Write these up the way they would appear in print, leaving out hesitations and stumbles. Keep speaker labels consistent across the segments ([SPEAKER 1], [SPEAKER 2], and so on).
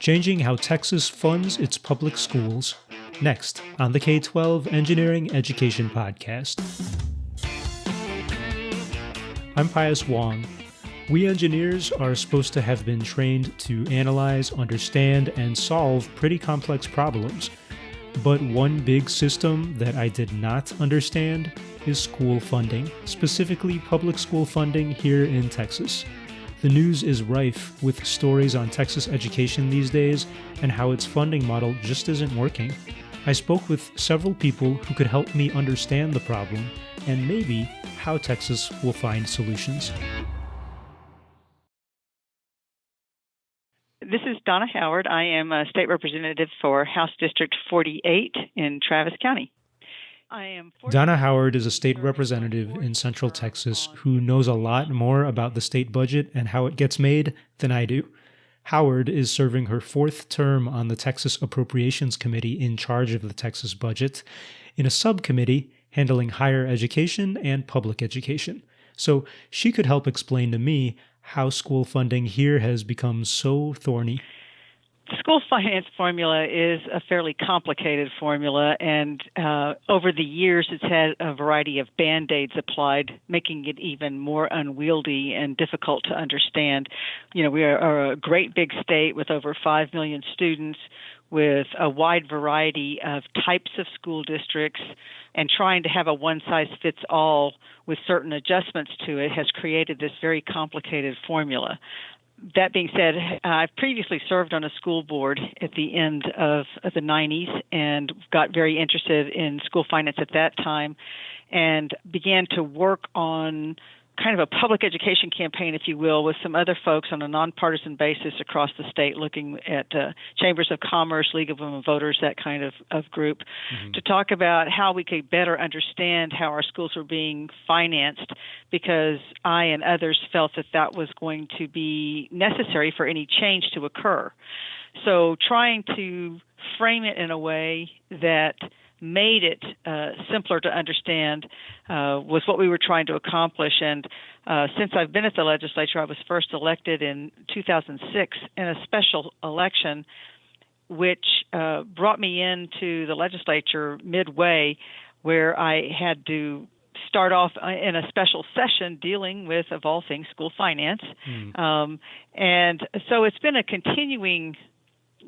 [SPEAKER 1] changing how Texas funds its public schools, next on the K-12 Engineering Education Podcast. I'm Pius Wong. We engineers are supposed to have been trained to analyze, understand, and solve pretty complex problems. But one big system that I did not understand is school funding, specifically public school funding here in Texas. The news is rife with stories on Texas education these days and how its funding model just isn't working. I spoke with several people who could help me understand the problem and maybe how Texas will find solutions.
[SPEAKER 2] This is Donna Howard. I am a state representative for House District 48 in Travis County.
[SPEAKER 1] Donna Howard is a state representative in Central Texas who knows a lot more about the state budget and how it gets made than I do. Howard is serving her fourth term on the Texas Appropriations Committee in charge of the Texas budget, in a subcommittee handling higher education and public education. So she could help explain to me how school funding here has become so thorny.
[SPEAKER 2] The school finance formula is a fairly complicated formula, and over the years it's had a variety of band-aids applied, making it even more unwieldy and difficult to understand. You know, we are a great big state with over 5 million students, with a wide variety of types of school districts, and trying to have a one-size-fits-all with certain adjustments to it has created this very complicated formula. That being said, I've previously served on a school board at the end of the 90s and got very interested in school finance at that time and began to work on kind of a public education campaign, if you will, with some other folks on a nonpartisan basis across the state, looking at chambers of commerce, League of Women Voters, that kind of group, to talk about how we could better understand how our schools were being financed, because I and others felt that that was going to be necessary for any change to occur. So trying to frame it in a way that made it simpler to understand was what we were trying to accomplish. And since I've been at the legislature, I was first elected in 2006 in a special election, which brought me into the legislature midway, where I had to start off in a special session dealing with, of all things, school finance. And so it's been a continuing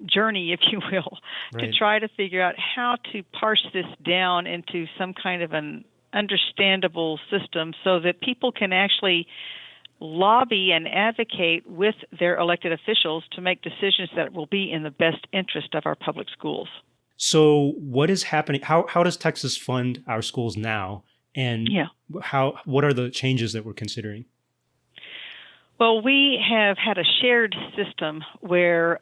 [SPEAKER 2] journey, if you will, to try to figure out how to parse this down into some kind of an understandable system so that people can actually lobby and advocate with their elected officials to make decisions that will be in the best interest of our public schools.
[SPEAKER 1] So what is happening? How does Texas fund our schools now? And what are the changes that we're considering?
[SPEAKER 2] Well, we have had a shared system where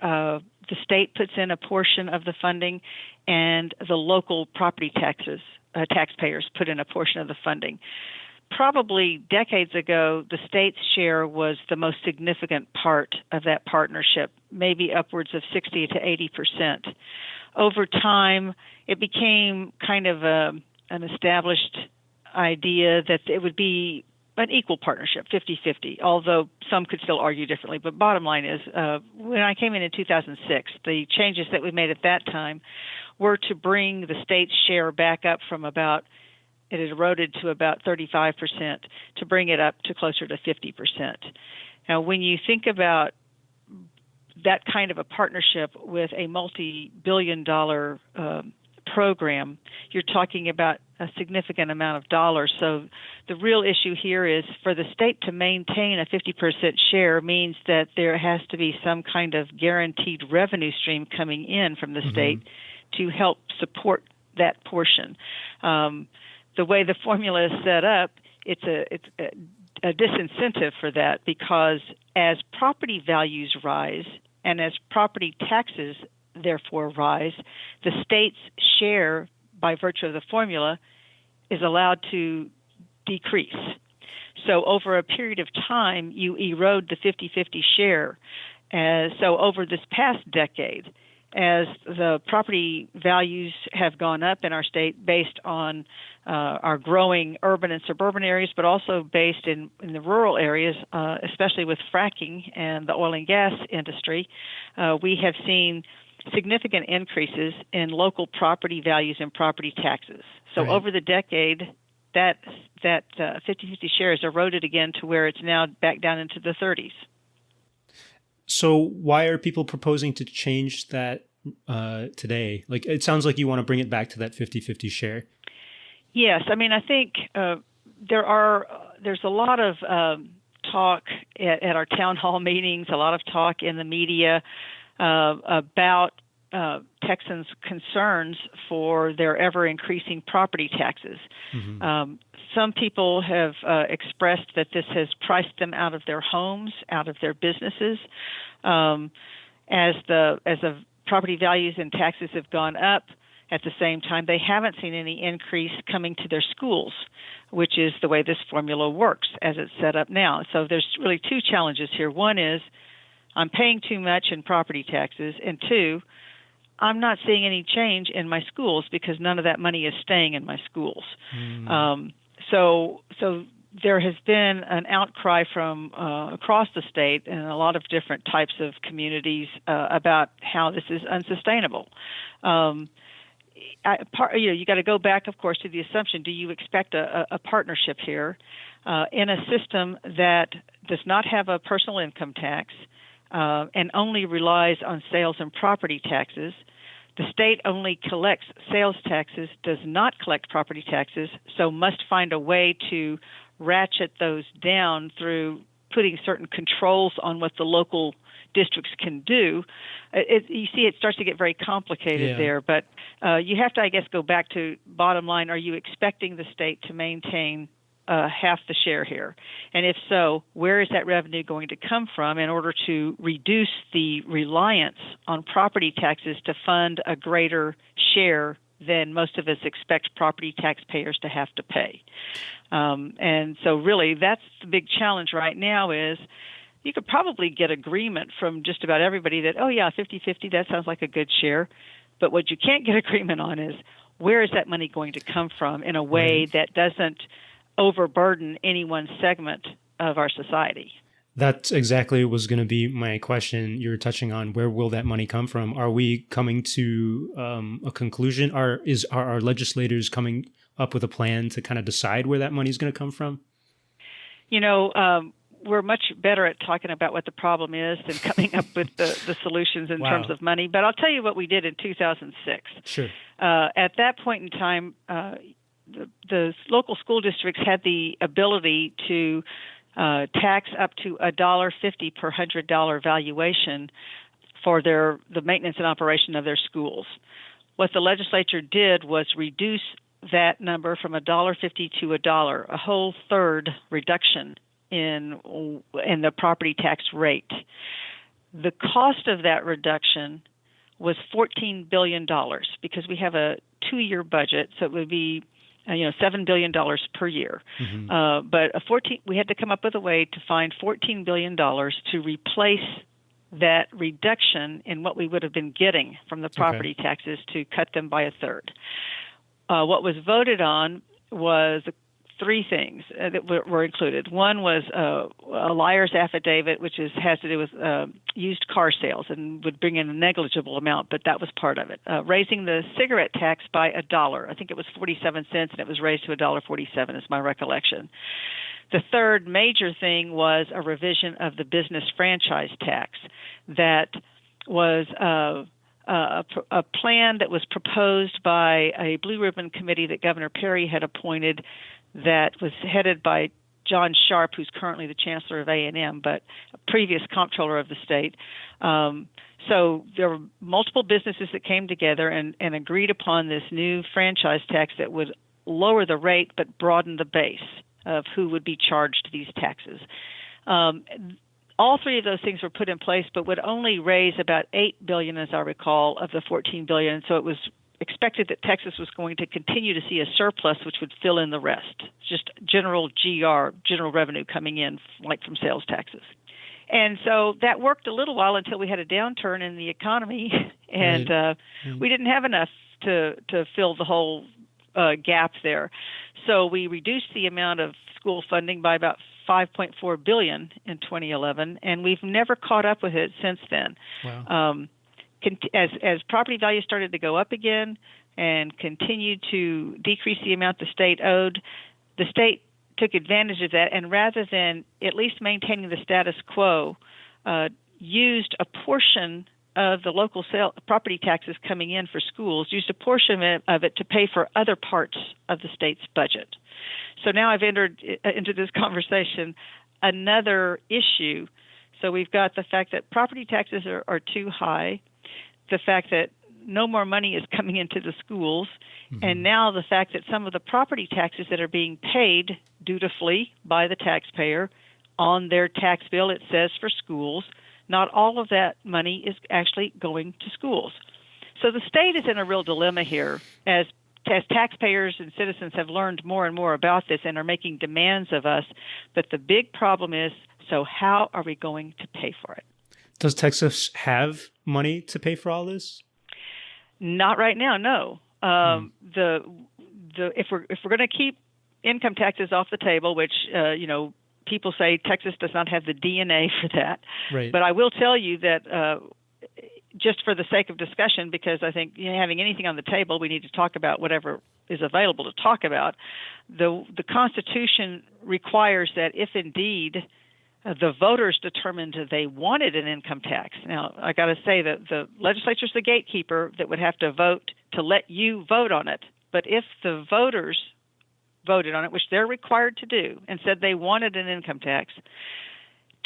[SPEAKER 2] the state puts in a portion of the funding and the local property taxpayers put in a portion of the funding. Probably decades ago, the state's share was the most significant part of that partnership, maybe upwards of 60 to 80%. Over time, it became kind of an established idea that it would be an equal partnership, 50-50, although some could still argue differently. But bottom line is, when I came in 2006, the changes that we made at that time were to bring the state's share back up from about, it had eroded to about 35%, to bring it up to closer to 50%. Now, when you think about that kind of a partnership with a multi-billion-dollar program, you're talking about a significant amount of dollars. So the real issue here is for the state to maintain a 50% share means that there has to be some kind of guaranteed revenue stream coming in from the state to help support that portion. The way the formula is set up, it's a disincentive for that, because as property values rise and as property taxes therefore rise, the state's share, by virtue of the formula, is allowed to decrease. So over a period of time, you erode the 50-50 share. So over this past decade, as the property values have gone up in our state based on our growing urban and suburban areas, but also based in the rural areas, especially with fracking and the oil and gas industry, we have seen significant increases in local property values and property taxes. So
[SPEAKER 1] Right.
[SPEAKER 2] over the decade, that 50-50 share is eroded again to where it's now back down into the 30s.
[SPEAKER 1] So why are people proposing to change that today? Like, it sounds like you want to bring it back to that 50-50 share.
[SPEAKER 2] Yes, I mean, I think there's a lot of talk at our town hall meetings, a lot of talk in the media about Texans' concerns for their ever-increasing property taxes.
[SPEAKER 1] Mm-hmm.
[SPEAKER 2] Some people have expressed that this has priced them out of their homes, out of their businesses, as the property values and taxes have gone up. At the same time, they haven't seen any increase coming to their schools, which is the way this formula works as it's set up now. So there's really two challenges here. One is I'm paying too much in property taxes, and two, I'm not seeing any change in my schools because none of that money is staying in my schools. So there has been an outcry from across the state and a lot of different types of communities about how this is unsustainable. You got to go back, of course, to the assumption: do you expect a partnership here in a system that does not have a personal income tax and only relies on sales and property taxes? The state only collects sales taxes, does not collect property taxes, so must find a way to ratchet those down through putting certain controls on what the local districts can do. You see, it starts to get very complicated there, but you have to, I guess, go back to bottom line. Are you expecting the state to maintain half the share here? And if so, where is that revenue going to come from in order to reduce the reliance on property taxes to fund a greater share than most of us expect property taxpayers to have to pay? And so really that's the big challenge right now is you could probably get agreement from just about everybody that, 50-50, that sounds like a good share. But what you can't get agreement on is where is that money going to come from in a way that doesn't overburden any one segment of our society.
[SPEAKER 1] That exactly was going to be my question. You're touching on where will that money come from? Are we coming to a conclusion? Are our legislators coming up with a plan to kind of decide where that money is going to come from?
[SPEAKER 2] We're much better at talking about what the problem is than coming up with the solutions in terms of money. But I'll tell you what we did in 2006.
[SPEAKER 1] Sure.
[SPEAKER 2] At that point in time, the local school districts had the ability to tax up to $1.50 per $100 valuation for the maintenance and operation of their schools. What the legislature did was reduce that number from $1.50 to $1, a whole third reduction in the property tax rate. The cost of that reduction was $14 billion because we have a 2-year budget, so it would be $7 billion per year. Mm-hmm. But we had to come up with a way to find $14 billion to replace that reduction in what we would have been getting from the property taxes to cut them by a third. What was voted on was 3 things that were included. One was a liar's affidavit, which has to do with used car sales and would bring in a negligible amount, but that was part of it. Raising the cigarette tax by $1. I think it was 47 cents, and it was raised to $1.47 is my recollection. The third major thing was a revision of the business franchise tax that was a plan that was proposed by a Blue Ribbon Committee that Governor Perry had appointed that was headed by John Sharp, who's currently the Chancellor of A&M, but a previous comptroller of the state. So there were multiple businesses that came together and agreed upon this new franchise tax that would lower the rate but broaden the base of who would be charged these taxes. All 3 of those things were put in place, but would only raise about $8 billion, as I recall, of the $14 billion. So it was expected that Texas was going to continue to see a surplus, which would fill in the rest, just general revenue coming in, like from sales taxes. And so that worked a little while until we had a downturn in the economy, and we didn't have enough to fill the whole gap there. So we reduced the amount of school funding by about $5.4 billion in 2011, and we've never caught up with it since then.
[SPEAKER 1] Wow.
[SPEAKER 2] As property values started to go up again and continued to decrease the amount the state owed, the state took advantage of that, and rather than at least maintaining the status quo, used a portion of the local property taxes coming in for schools, used a portion of it to pay for other parts of the state's budget. So now I've entered into this conversation another issue. So we've got the fact that property taxes are too high, the fact that no more money is coming into the schools, and now the fact that some of the property taxes that are being paid dutifully by the taxpayer on their tax bill, it says for schools, not all of that money is actually going to schools. So the state is in a real dilemma here as taxpayers and citizens have learned more and more about this and are making demands of us. But the big problem is, so how are we going to pay for it?
[SPEAKER 1] Does Texas have money to pay for all this?
[SPEAKER 2] Not right now, no. If we're going to keep income taxes off the table, which people say Texas does not have the DNA for that.
[SPEAKER 1] Right.
[SPEAKER 2] But I will tell you that just for the sake of discussion, because I think having anything on the table, we need to talk about whatever is available to talk about. The Constitution requires that if indeed the voters determined they wanted an income tax. Now, I got to say that the legislature is the gatekeeper that would have to vote to let you vote on it. But if the voters voted on it, which they're required to do, and said they wanted an income tax,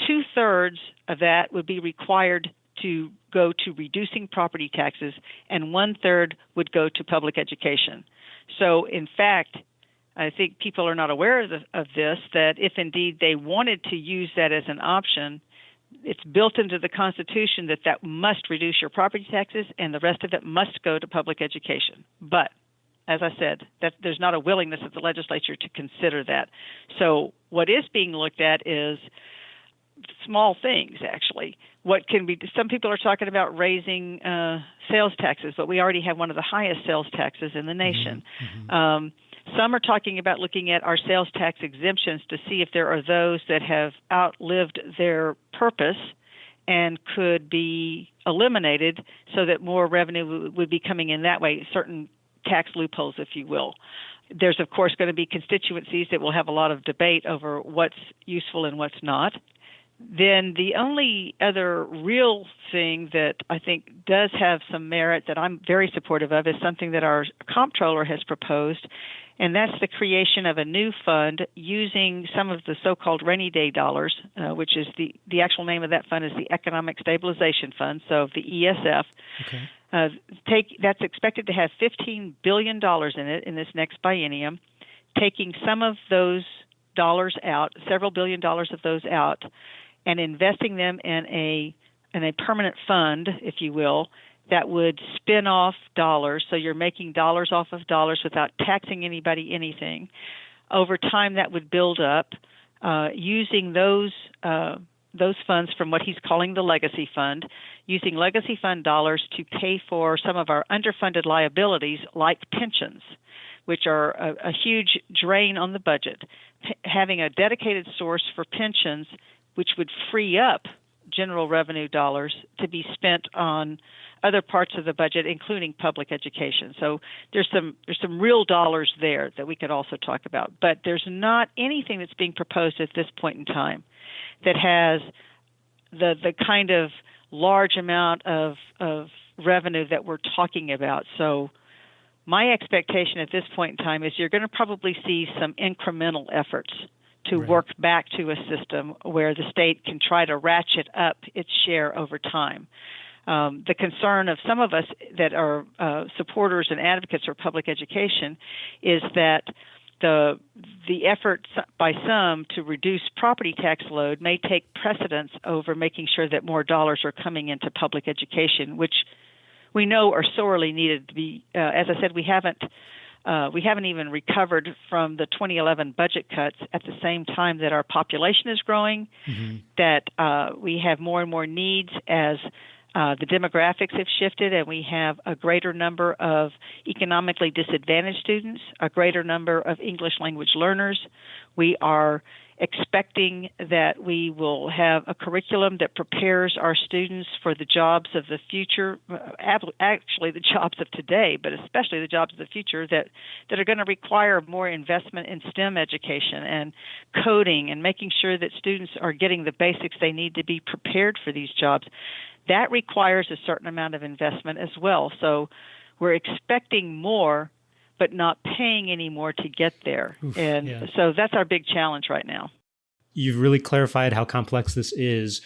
[SPEAKER 2] 2/3 of that would be required to go to reducing property taxes, and 1/3 would go to public education. So, in fact, I think people are not aware of this, that if indeed they wanted to use that as an option, it's built into the Constitution that must reduce your property taxes and the rest of it must go to public education. But, as I said, that there's not a willingness of the legislature to consider that. So what is being looked at is small things, actually. What can be? Some people are talking about raising sales taxes, but we already have one of the highest sales taxes in the nation. Some are talking about looking at our sales tax exemptions to see if there are those that have outlived their purpose and could be eliminated so that more revenue would be coming in that way, certain tax loopholes, if you will. There's, of course, going to be constituencies that will have a lot of debate over what's useful and what's not. Then the only other real thing that I think does have some merit that I'm very supportive of is something that our comptroller has proposed, and that's the creation of a new fund using some of the so-called rainy day dollars, which is the actual name of that fund is the Economic Stabilization Fund, so the ESF.
[SPEAKER 1] Okay.
[SPEAKER 2] That's expected to have $15 billion in it in this next biennium, taking some of those dollars out, several $billion of those out, and investing them in a permanent fund, if you will, that would spin off dollars. So you're making dollars off of dollars without taxing anybody anything. Over time, that would build up, using those funds from what he's calling the Legacy Fund, using Legacy Fund dollars to pay for some of our underfunded liabilities like pensions, which are a huge drain on the budget. Having a dedicated source for pensions, which would free up general revenue dollars to be spent on other parts of the budget, including public education. So there's some real dollars there that we could also talk about. But there's not anything that's being proposed at this point in time that has the kind of large amount of revenue that we're talking about. So my expectation at this point in time is you're going to probably see some incremental efforts to work back to a system where the state can try to ratchet up its share over time. The concern of some of us that are supporters and advocates for public education is that the effort by some to reduce property tax load may take precedence over making sure that more dollars are coming into public education, which we know are sorely needed to be. As I said, we haven't we haven't even recovered from the 2011 budget cuts at the same time that our population is growing, that we have more and more needs as the demographics have shifted, and we have a greater number of economically disadvantaged students, a greater number of English language learners. We are expecting that we will have a curriculum that prepares our students for the jobs of the future, actually the jobs of today, but especially the jobs of the future that are going to require more investment in STEM education and coding and making sure that students are getting the basics they need to be prepared for these jobs. That requires a certain amount of investment as well. So we're expecting more, but not paying any more to get there. So that's our big challenge right now.
[SPEAKER 1] You've really clarified how complex this is.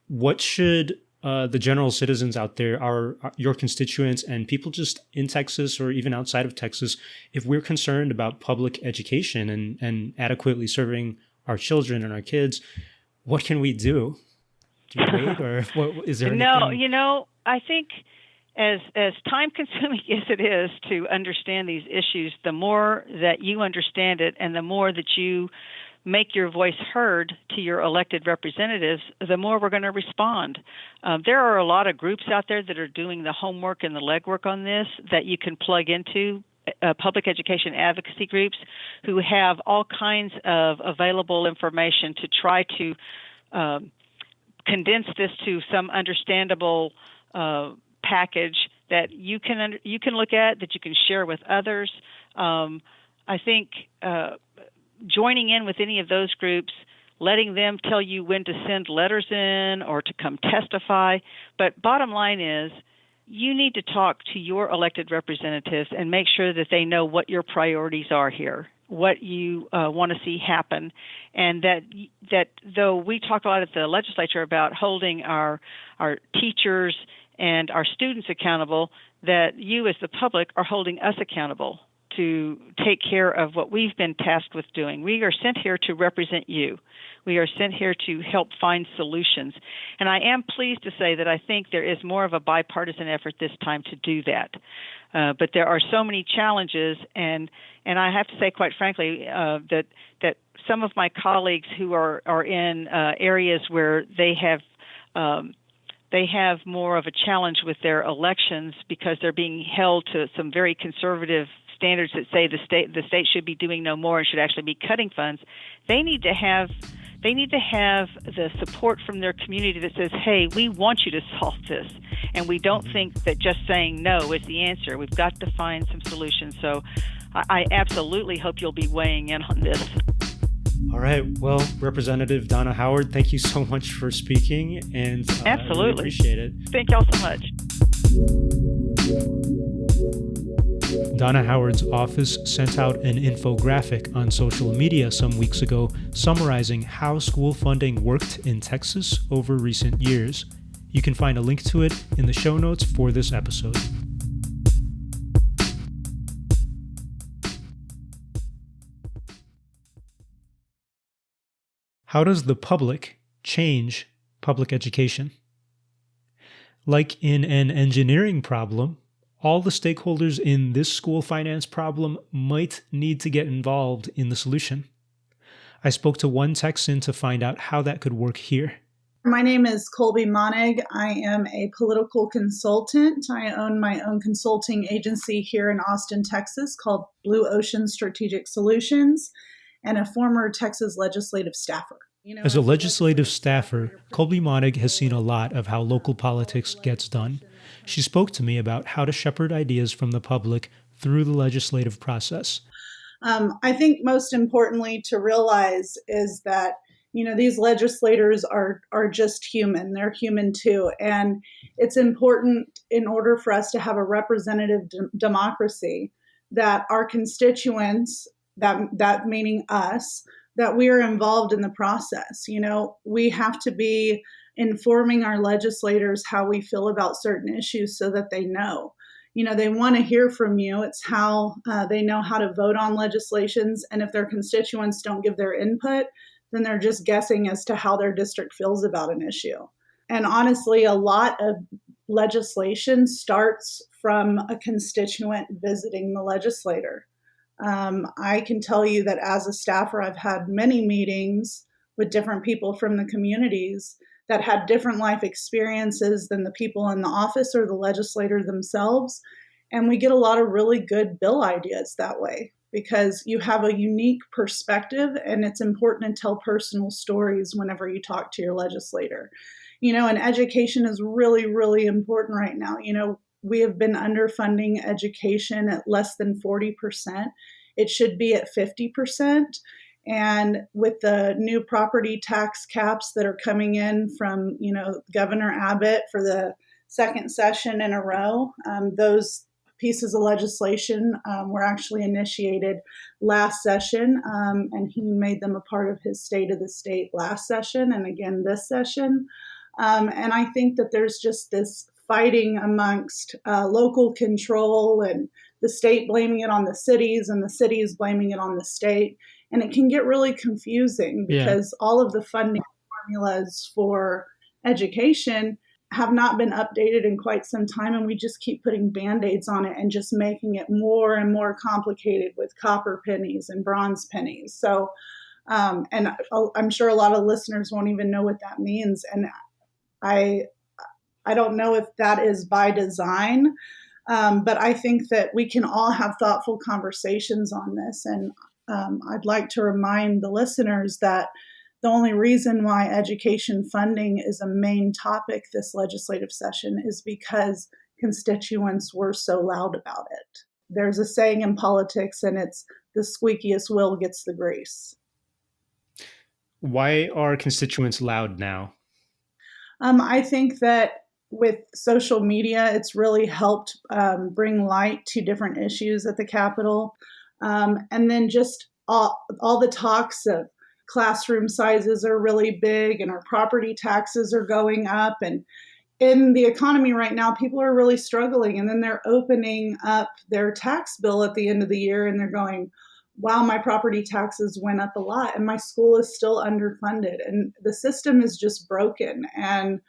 [SPEAKER 1] What should the general citizens out there, your constituents and people just in Texas or even outside of Texas, if we're concerned about public education and adequately serving our children and our kids, what can we do? Do we wait, or is there anything?
[SPEAKER 2] No, I think as time-consuming as it is to understand these issues, the more that you understand it and the more that you make your voice heard to your elected representatives, the more we're going to respond. There are a lot of groups out there that are doing the homework and the legwork on this that you can plug into, public education advocacy groups who have all kinds of available information to try to condense this to some understandable package that you can look at, that you can share with others. I think joining in with any of those groups, letting them tell you when to send letters in or to come testify. But bottom line is, you need to talk to your elected representatives and make sure that they know what your priorities are here, what you want to see happen, and that though we talk a lot at the legislature about holding our teachers and our students accountable, that you as the public are holding us accountable to take care of what we've been tasked with doing. We are sent here to represent you. We are sent here to help find solutions. And I am pleased to say that I think there is more of a bipartisan effort this time to do that. But there are so many challenges, and I have to say, quite frankly, that some of my colleagues who are in areas where they have more of a challenge with their elections because they're being held to some very conservative standards that say the state should be doing no more and should actually be cutting funds. They need to have the support from their community that says, hey, we want you to solve this, and we don't think that just saying no is the answer. We've got to find some solutions. So I absolutely hope you'll be weighing in on this.
[SPEAKER 1] All right. Well, Representative Donna Howard, thank you so much for speaking, and
[SPEAKER 2] absolutely.
[SPEAKER 1] I really appreciate it.
[SPEAKER 2] Thank y'all so much.
[SPEAKER 1] Donna Howard's office sent out an infographic on social media some weeks ago summarizing how school funding worked in Texas over recent years. You can find a link to it in the show notes for this episode. How does the public change public education? Like in an engineering problem, all the stakeholders in this school finance problem might need to get involved in the solution. I spoke to one Texan to find out how that could work here.
[SPEAKER 3] My name is Kolby Monnig. I am a political consultant. I own my own consulting agency here in Austin, Texas called Blue Ocean Strategic Solutions, and a former Texas legislative staffer.
[SPEAKER 1] As a legislative staffer, Kolby Monnig has seen a lot of how local politics gets done. She spoke to me about how to shepherd ideas from the public through the legislative process.
[SPEAKER 3] I think most importantly to realize is that, these legislators are just human. They're human too. And it's important in order for us to have a representative democracy that our constituents, that meaning us, that we are involved in the process. We have to be informing our legislators how we feel about certain issues so that they know. They want to hear from you. It's how they know how to vote on legislations. And if their constituents don't give their input, then they're just guessing as to how their district feels about an issue. And honestly, a lot of legislation starts from a constituent visiting the legislator. I can tell you that as a staffer, I've had many meetings with different people from the communities that had different life experiences than the people in the office or the legislator themselves. And we get a lot of really good bill ideas that way because you have a unique perspective, and it's important to tell personal stories whenever you talk to your legislator. And education is really, really important right now. We have been underfunding education at less than 40%. It should be at 50%. And with the new property tax caps that are coming in from, Governor Abbott for the second session in a row, those pieces of legislation were actually initiated last session, and he made them a part of his State of the State last session and again this session. And I think that there's just this fighting amongst local control and the state blaming it on the cities and the cities blaming it on the state. And it can get really confusing because all of the funding formulas for education have not been updated in quite some time, and we just keep putting Band-Aids on it and just making it more and more complicated with copper pennies and bronze pennies. So, and I'm sure a lot of listeners won't even know what that means. And I don't know if that is by design, but I think that we can all have thoughtful conversations on this. And I'd like to remind the listeners that the only reason why education funding is a main topic this legislative session is because constituents were so loud about it. There's a saying in politics, and it's the squeakiest wheel gets the grease.
[SPEAKER 1] Why are constituents loud now?
[SPEAKER 3] I think that with social media, it's really helped bring light to different issues at the Capitol. And then just all the talks of classroom sizes are really big and our property taxes are going up. And in the economy right now, people are really struggling. And then they're opening up their tax bill at the end of the year and they're going, wow, my property taxes went up a lot and my school is still underfunded. And the system is just broken. And,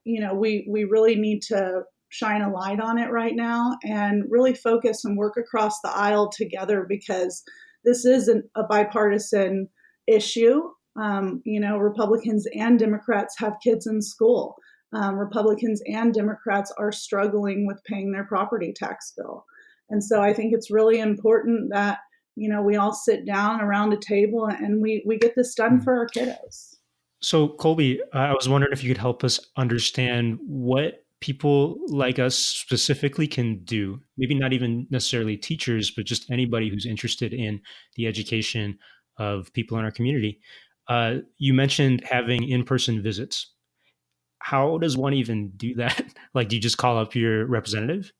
[SPEAKER 3] we really need to shine a light on it right now and really focus and work across the aisle together because this is a bipartisan issue. Republicans and Democrats have kids in school. Republicans and Democrats are struggling with paying their property tax bill. And so I think it's really important that, we all sit down around a table and we get this done for our kiddos.
[SPEAKER 1] So, Kolby, I was wondering if you could help us understand what people like us specifically can do. Maybe not even necessarily teachers, but just anybody who's interested in the education of people in our community. You mentioned having in-person visits. How does one even do that? Like, do you just call up your representative?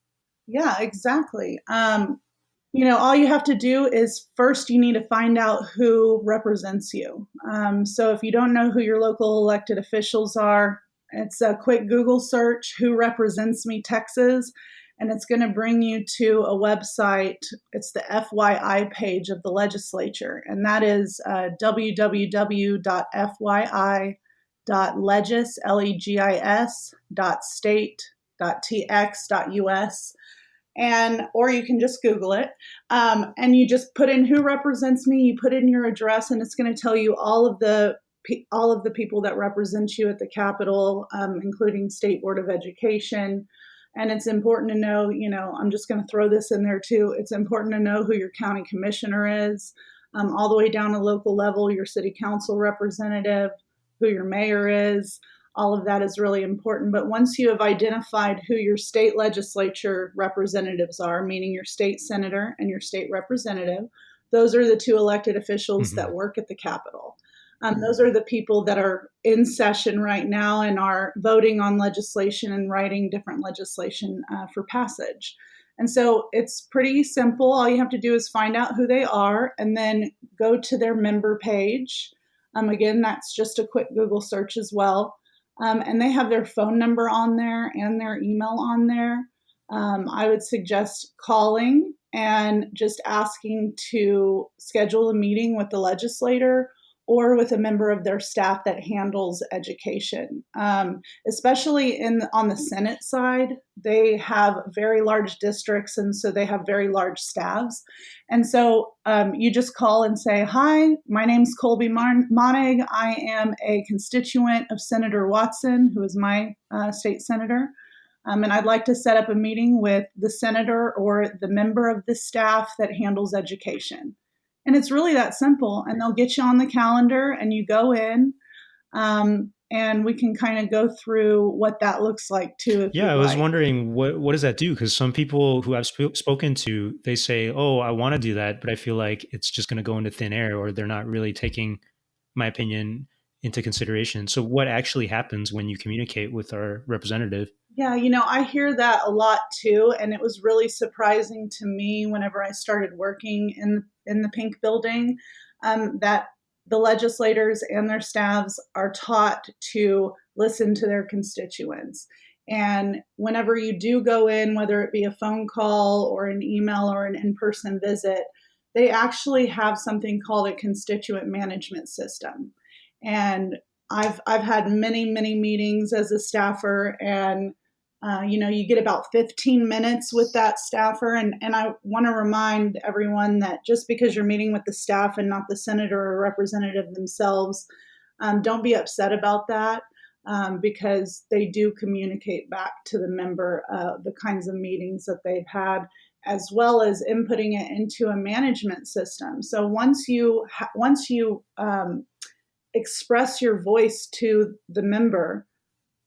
[SPEAKER 3] Yeah, exactly. All you have to do is first you need to find out who represents you. So if you don't know who your local elected officials are, it's a quick Google search, Who Represents Me Texas, and it's going to bring you to a website. It's the FYI page of the legislature, and that is www.fyi.legis.state.tx.us. Or you can just Google it, and you just put in who represents me. You put in your address, and it's going to tell you all of the people that represent you at the Capitol, including State Board of Education. And it's important to know, I'm just going to throw this in there too. It's important to know who your county commissioner is, all the way down to local level, your city council representative, who your mayor is. All of that is really important. But once you have identified who your state legislature representatives are, meaning your state senator and your state representative, those are the two elected officials that work at the Capitol. Those are the people that are in session right now and are voting on legislation and writing different legislation for passage. And so it's pretty simple. All you have to do is find out who they are and then go to their member page. Again, that's just a quick Google search as well. And they have their phone number on there and their email on there. I would suggest calling and just asking to schedule a meeting with the legislator or with a member of their staff that handles education. Especially on the Senate side, they have very large districts, and so they have very large staffs. And so you just call and say, "Hi, my name's Kolby Monnig. I am a constituent of Senator Watson, who is my state senator. And I'd like to set up a meeting with the senator or the member of the staff that handles education." And it's really that simple. And they'll get you on the calendar and you go in, and we can kind of go through what that looks like too.
[SPEAKER 1] Yeah, I was wondering, what does that do? Because some people who I've spoken to, they say, oh, I want to do that, but I feel like it's just going to go into thin air, or they're not really taking my opinion into consideration. So what actually happens when you communicate with our representative?
[SPEAKER 3] Yeah, I hear that a lot too, and it was really surprising to me whenever I started working in the Pink Building, that the legislators and their staffs are taught to listen to their constituents. And whenever you do go in, whether it be a phone call or an email or an in-person visit, they actually have something called a constituent management system. And I've had many, many meetings as a staffer, and you get about 15 minutes with that staffer. And I want to remind everyone that just because you're meeting with the staff and not the senator or representative themselves, don't be upset about that, because they do communicate back to the member the kinds of meetings that they've had, as well as inputting it into a management system. So once you express your voice to the member,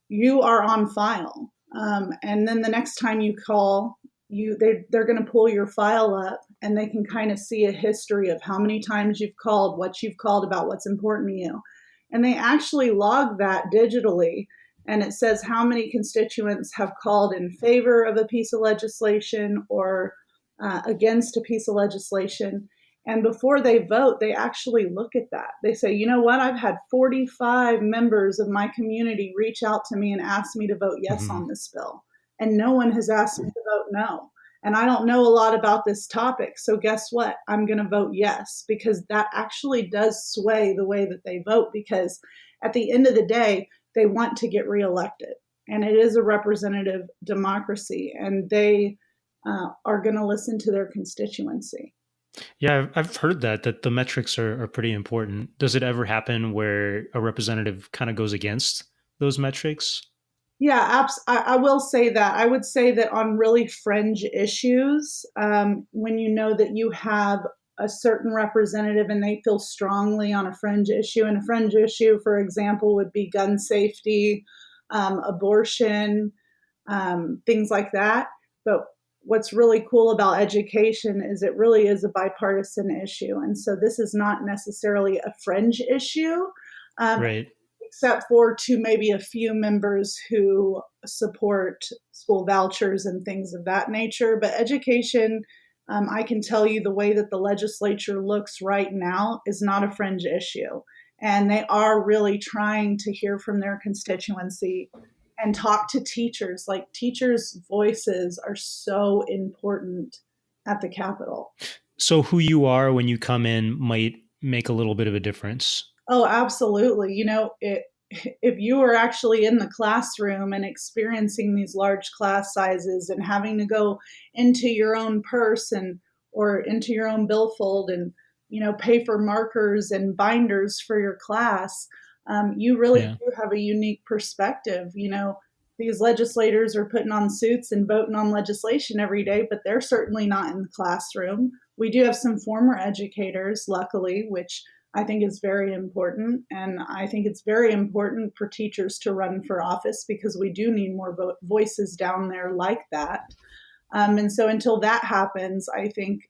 [SPEAKER 3] you are on file. And then the next time you call, they're going to pull your file up, and they can kind of see a history of how many times you've called, what you've called about, what's important to you. And they actually log that digitally, and it says how many constituents have called in favor of a piece of legislation or against a piece of legislation. And before they vote, they actually look at that. They say, you know what, I've had 45 members of my community reach out to me and ask me to vote yes on this bill. And no one has asked me to vote no. And I don't know a lot about this topic. So guess what? I'm going to vote yes, because that actually does sway the way that they vote, because at the end of the day, they want to get reelected. And it is a representative democracy, and they are going to listen to their constituency.
[SPEAKER 1] Yeah, I've heard that the metrics are pretty important. Does it ever happen where a representative kind of goes against those metrics?
[SPEAKER 3] Yeah, I will say that. I would say that on really fringe issues, when you know that you have a certain representative and they feel strongly on a fringe issue, and a fringe issue, for example, would be gun safety, abortion, things like that. But what's really cool about education is it really is a bipartisan issue. And so this is not necessarily a fringe issue,
[SPEAKER 1] Right.
[SPEAKER 3] except for to maybe a few members who support school vouchers and things of that nature. But education, I can tell you the way that the legislature looks right now is not a fringe issue. And they are really trying to hear from their constituency and talk to teachers. Like, teachers' voices are so important at the Capitol.
[SPEAKER 1] So who you are when you come in might make a little bit of a difference.
[SPEAKER 3] Oh, absolutely. If you are actually in the classroom and experiencing these large class sizes and having to go into your own purse or into your own billfold and, pay for markers and binders for your class, you really do have a unique perspective. These legislators are putting on suits and voting on legislation every day, but they're certainly not in the classroom. We do have some former educators, luckily, which I think is very important. And I think it's very important for teachers to run for office, because we do need more voices down there like that. And so until that happens, I think,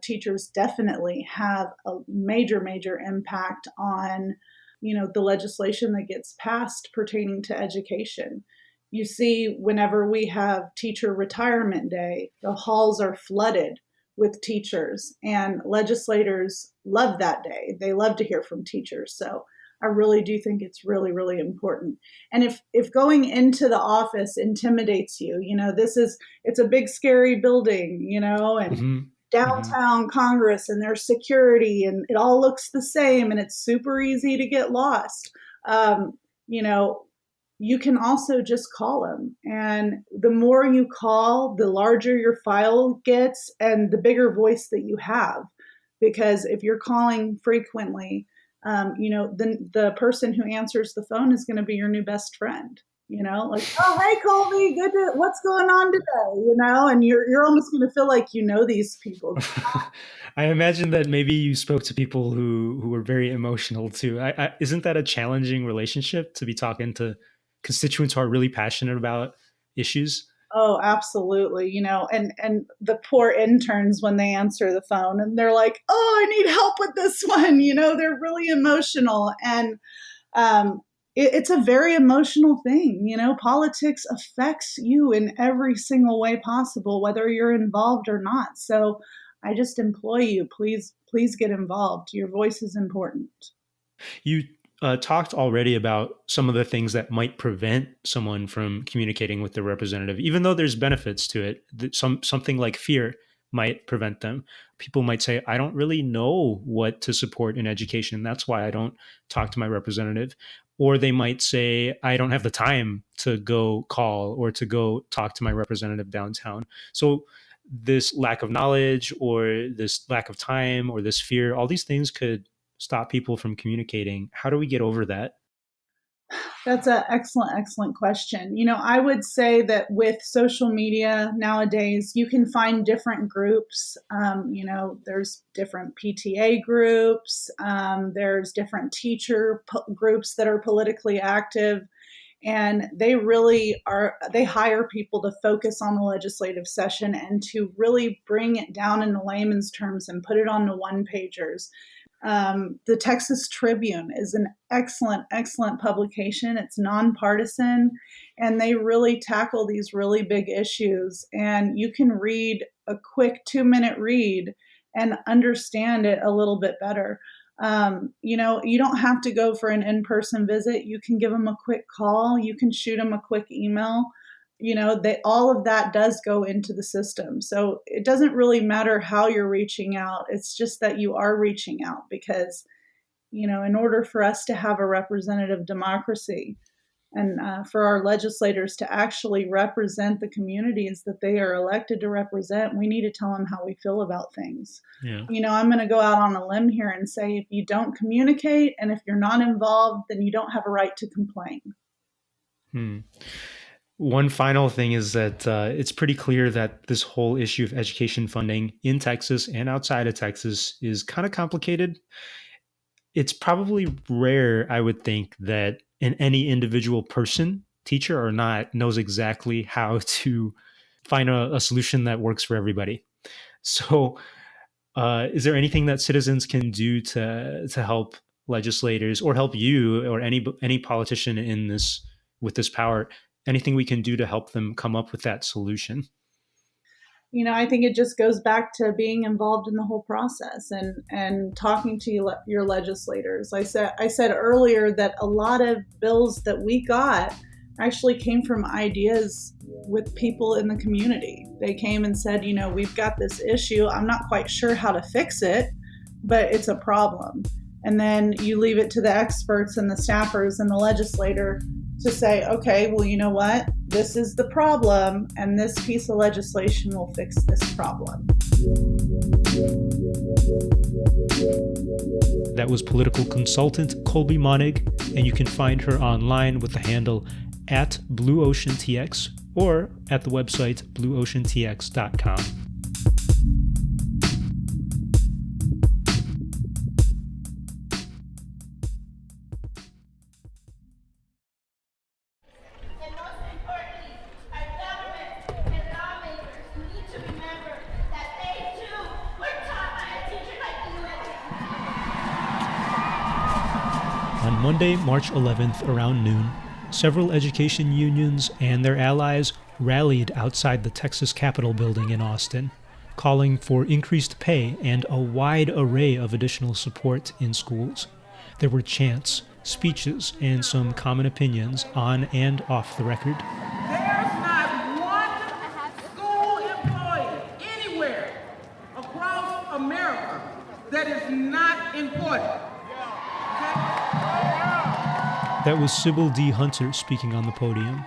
[SPEAKER 3] teachers definitely have a major, major impact on, the legislation that gets passed pertaining to education. You see, whenever we have teacher retirement day, the halls are flooded with teachers, and legislators love that day. They love to hear from teachers. So I really do think it's really, really important. And if going into the office intimidates you, it's a big, scary building, and
[SPEAKER 1] Hmm.
[SPEAKER 3] downtown Congress and there's security and it all looks the same and it's super easy to get lost. Um, you know, you can also just call them. And the more you call, the larger your file gets and the bigger voice that you have. Because if you're calling frequently, the person who answers the phone is going to be your new best friend. Like, oh, hey, Colby, what's going on today? And you're almost going to feel like you know these people.
[SPEAKER 1] I imagine that maybe you spoke to people who were very emotional too. Isn't that a challenging relationship to be talking to constituents who are really passionate about issues?
[SPEAKER 3] Oh, absolutely. And the poor interns when they answer the phone and they're like, "Oh, I need help with this one." They're really emotional and um, it's a very emotional thing. Politics affects you in every single way possible, whether you're involved or not. So I just implore you, please get involved. Your voice is important.
[SPEAKER 1] You talked already about some of the things that might prevent someone from communicating with their representative, even though there's benefits to it. Something like fear might prevent them. People might say, "I don't really know what to support in education. That's why I don't talk to my representative." Or they might say, "I don't have the time to go call or to go talk to my representative downtown." So this lack of knowledge or this lack of time or this fear, all these things could stop people from communicating. How do we get over that?
[SPEAKER 3] That's an excellent question. I would say that with social media nowadays, you can find different groups. There's different PTA groups, there's different groups that are politically active. And they hire people to focus on the legislative session and to really bring it down into layman's terms and put it on the one pagers. The Texas Tribune is an excellent publication. It's nonpartisan, and they really tackle these really big issues. And you can read a quick 2-minute read and understand it a little bit better. You don't have to go for an in-person visit. You can give them a quick call. You can shoot them a quick email. All of that does go into the system. So it doesn't really matter how you're reaching out. It's just that you are reaching out because, in order for us to have a representative democracy and for our legislators to actually represent the communities that they are elected to represent, we need to tell them how we feel about things.
[SPEAKER 1] Yeah.
[SPEAKER 3] I'm going to go out on a limb here and say if you don't communicate and if you're not involved, then you don't have a right to complain.
[SPEAKER 1] One final thing is that it's pretty clear that this whole issue of education funding in Texas and outside of Texas is kind of complicated. It's probably rare, I would think, that any individual person, teacher or not, knows exactly how to find a solution that works for everybody. So, is there anything that citizens can do to help legislators or help you or any politician in this with this power? Anything we can do to help them come up with that solution?
[SPEAKER 3] I think it just goes back to being involved in the whole process and talking to your legislators. I said earlier that a lot of bills that we got actually came from ideas with people in the community. They came and said, we've got this issue. I'm not quite sure how to fix it, but it's a problem. And then you leave it to the experts and the staffers and the legislator to say, okay, well, you know what? This is the problem, and this piece of legislation will fix this problem.
[SPEAKER 1] That was political consultant Kolby Monnig, and you can find her online with the handle @BlueOceanTX or at the website blueoceantx.com. On Monday, March 11th, around noon, several education unions and their allies rallied outside the Texas Capitol building in Austin, calling for increased pay and a wide array of additional support in schools. There were chants, speeches, and some common opinions on and off the record.
[SPEAKER 4] There's not one school employee anywhere across not important.
[SPEAKER 1] That was Sybil D. Hunter speaking on the podium.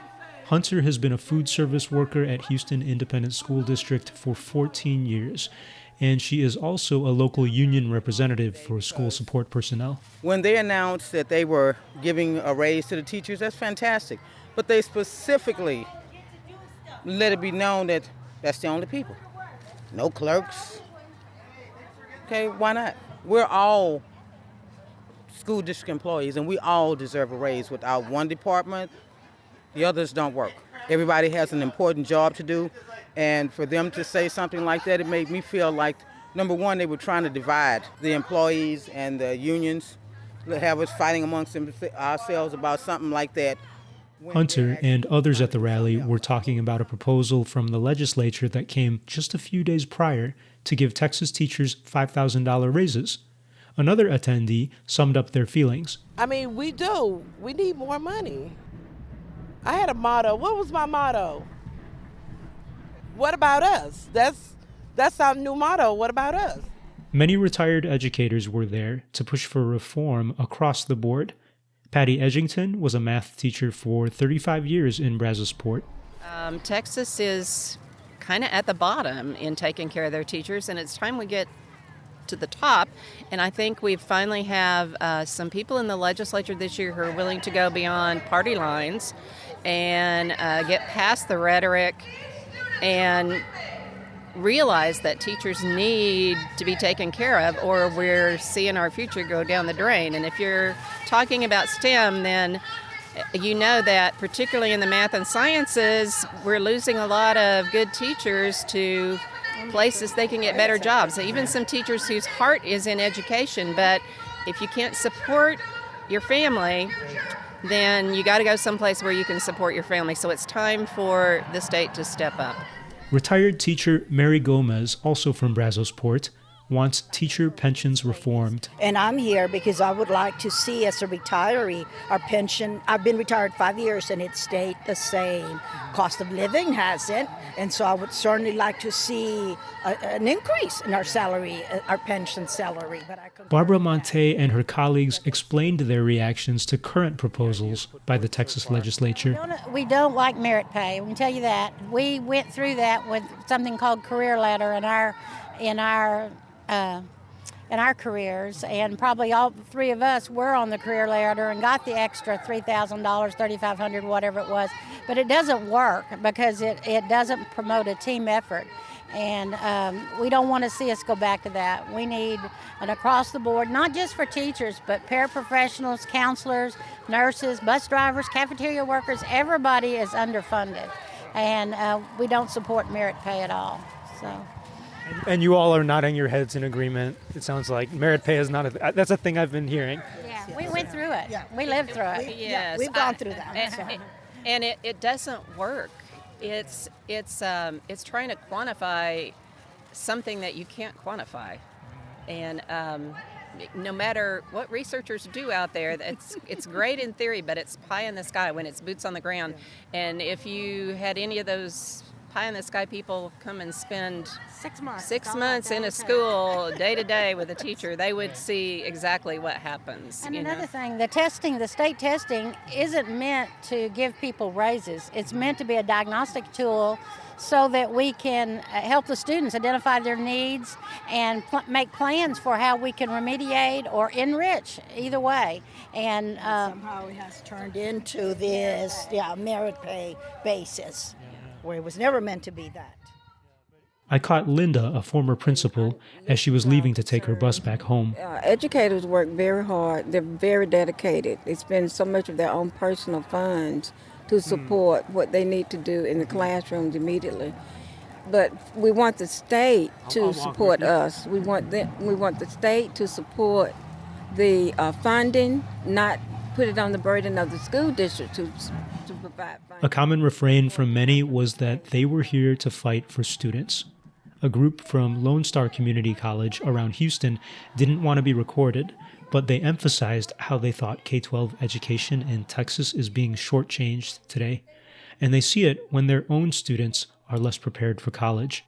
[SPEAKER 1] Hunter has been a food service worker at Houston Independent School District for 14 years, and she is also a local union representative for school support personnel.
[SPEAKER 5] When they announced that they were giving a raise to the teachers, that's fantastic. But they specifically let it be known that that's the only people. No clerks. Okay, why not? We're all school district employees, and we all deserve a raise. Without one department, the others don't work. Everybody has an important job to do, and for them to say something like that, it made me feel like, number one, they were trying to divide the employees and the unions, have us fighting amongst ourselves about something like that.
[SPEAKER 1] Hunter and others at the rally were talking about a proposal from the legislature that came just a few days prior to give Texas teachers $5,000 raises. Another attendee summed up their feelings.
[SPEAKER 6] I mean, we do. We need more money. I had a motto. What was my motto? What about us? That's our new motto. What about us?
[SPEAKER 1] Many retired educators were there to push for reform across the board. Patty Edgington was a math teacher for 35 years in Brazosport.
[SPEAKER 7] Texas is kind of at the bottom in taking care of their teachers, and it's time we get to the top. And I think we finally have some people in the legislature this year who are willing to go beyond party lines and get past the rhetoric and realize that teachers need to be taken care of, or we're seeing our future go down the drain. And if you're talking about STEM, then you know that particularly in the math and sciences, we're losing a lot of good teachers to places they can get better jobs. Even some teachers whose heart is in education, but if you can't support your family, then you got to go someplace where you can support your family. So it's time for the state to step up.
[SPEAKER 1] Retired teacher Mary Gomez, also from Brazosport, wants teacher pensions reformed.
[SPEAKER 8] And I'm here because I would like to see, as a retiree, our pension, I've been retired 5 years and it stayed the same. Cost of living hasn't, and so I would certainly like to see an increase in our salary, our pension salary.
[SPEAKER 1] Barbara Monte and her colleagues explained their reactions to current proposals by the Texas legislature.
[SPEAKER 9] We don't like merit pay, we can tell you that. We went through that with something called career ladder in our careers, and probably all three of us were on the career ladder and got the extra $3,000, $3,500, whatever it was. But it doesn't work because it doesn't promote a team effort. And we don't want to see us go back to that. We need an across the board, not just for teachers, but paraprofessionals, counselors, nurses, bus drivers, cafeteria workers. Everybody is underfunded, and we don't support merit pay at all. So.
[SPEAKER 1] And you all are nodding your heads in agreement. It sounds like merit pay is not that's a thing I've been hearing.
[SPEAKER 9] Yeah, we went through it. Yeah. We lived through it.
[SPEAKER 7] Yes,
[SPEAKER 8] we've gone through that.
[SPEAKER 7] And it doesn't work. It's trying to quantify something that you can't quantify, and no matter what researchers do out there, it's great in theory, but it's pie in the sky when it's boots on the ground. And if you had any of those pie in the sky people come and spend
[SPEAKER 9] 6 months.
[SPEAKER 7] 6 months in a school day to day with a teacher, they would see exactly what happens.
[SPEAKER 9] And another thing, the state testing isn't meant to give people raises. It's meant to be a diagnostic tool so that we can help the students identify their needs and make plans for how we can remediate or enrich, either way. And
[SPEAKER 8] somehow it has turned into this merit pay basis, where it was never meant to be that.
[SPEAKER 1] I caught Linda, a former principal, as she was leaving to take her bus back home.
[SPEAKER 10] Educators work very hard. They're very dedicated. They spend so much of their own personal funds to support what they need to do in the classrooms immediately. But we want the state to support us. We want the state to support the funding, not put it on the burden of the school district to provide funding.
[SPEAKER 1] A common refrain from many was that they were here to fight for students. A group from Lone Star Community College around Houston didn't want to be recorded, but they emphasized how they thought K-12 education in Texas is being shortchanged today, and they see it when their own students are less prepared for college.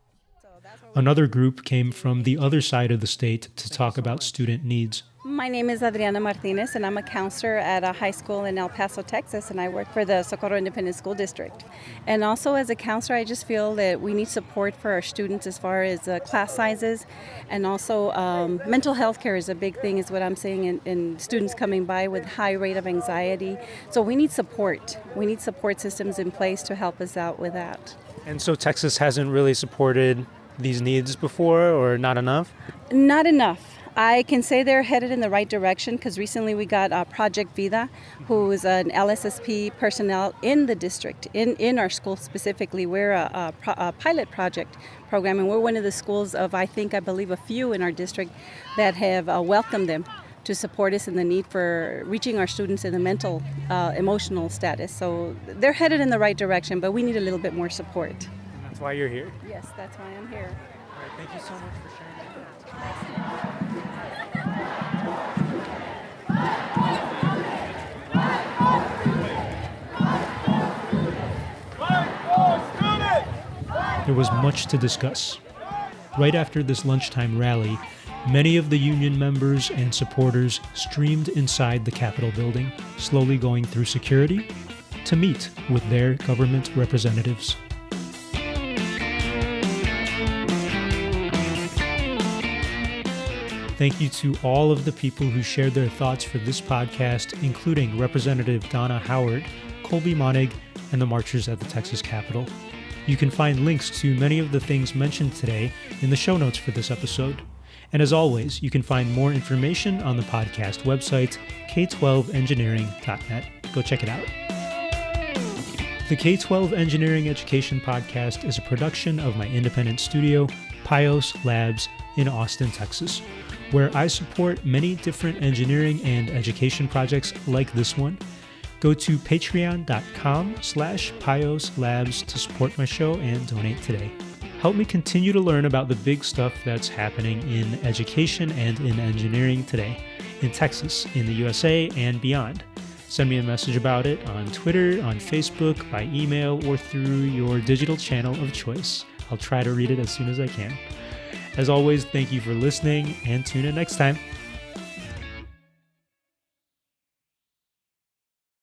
[SPEAKER 1] Another group came from the other side of the state to talk about student needs.
[SPEAKER 4] My name is Adriana Martinez, and I'm a counselor at a high school in El Paso, Texas, and I work for the Socorro Independent School District. And also as a counselor, I just feel that we need support for our students as far as class sizes, and also mental health care is a big thing, is what I'm seeing in students coming by with high rate of anxiety. So we need support. We need support systems in place to help us out with that.
[SPEAKER 1] And so Texas hasn't really supported these needs before, or not enough?
[SPEAKER 4] Not enough. I can say they're headed in the right direction because recently we got Project Vida, who is an LSSP personnel in the district, in our school specifically. We're a pilot project program, and we're one of the schools of, I believe, a few in our district that have welcomed them to support us in the need for reaching our students in the mental, emotional status. So they're headed in the right direction, but we need a little bit more support.
[SPEAKER 1] And that's why you're here?
[SPEAKER 4] Yes, that's why I'm here.
[SPEAKER 1] All right, thank you so much for sharing that. There was much to discuss. Right after this lunchtime rally, many of the union members and supporters streamed inside the Capitol building, slowly going through security to meet with their government representatives. Thank you to all of the people who shared their thoughts for this podcast, including Representative Donna Howard, Kolby Monnig, and the marchers at the Texas Capitol. You can find links to many of the things mentioned today in the show notes for this episode. And as always, you can find more information on the podcast website, k12engineering.net. Go check it out. The K-12 Engineering Education Podcast is a production of my independent studio, Pios Labs, in Austin, Texas, where I support many different engineering and education projects like this one. Go to patreon.com/Pios Labs to support my show and donate today. Help me continue to learn about the big stuff that's happening in education and in engineering today, in Texas, in the USA, and beyond. Send me a message about it on Twitter, on Facebook, by email, or through your digital channel of choice. I'll try to read it as soon as I can. As always, thank you for listening, and tune in next time.